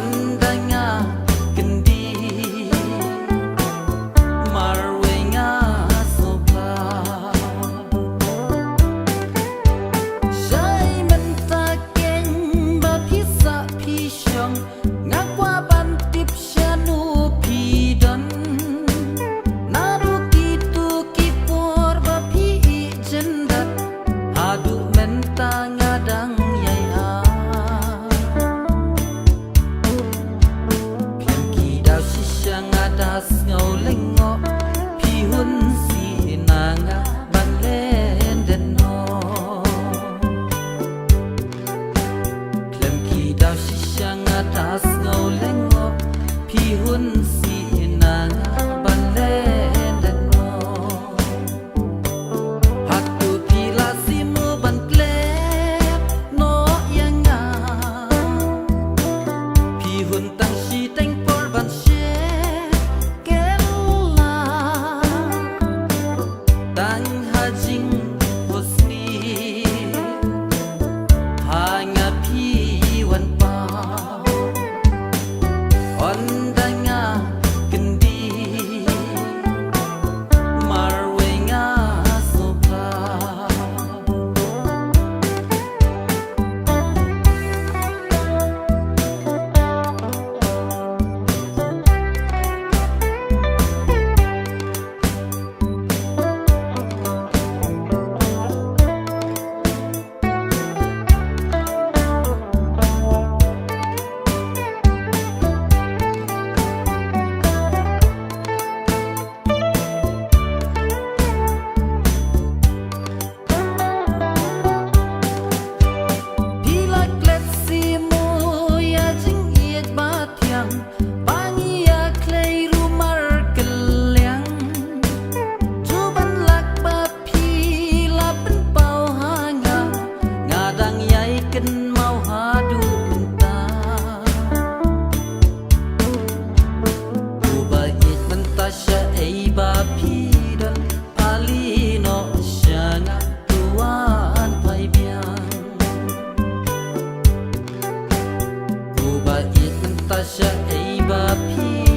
Ondanya kendi marwenga sopa Shai mentaken bapisa pishong ngakwa bantip shanu pidon Naruki tu kipor bapi jendat adu menta ngadang ngadas ngau lengok pihun si nanga ban len den no klem ki dau shisha ngadas ngau lengok pihun si nanga ban len den no hatu pila simu ban klep no yanga pihun tang si teng por ban Tang hajing husni hanya piwan pa ondanya kendi marwenga sopa mau hadu mentah Ubait mentasya bapi dan alino syanga tuan pai biang Ubait mentasya bapi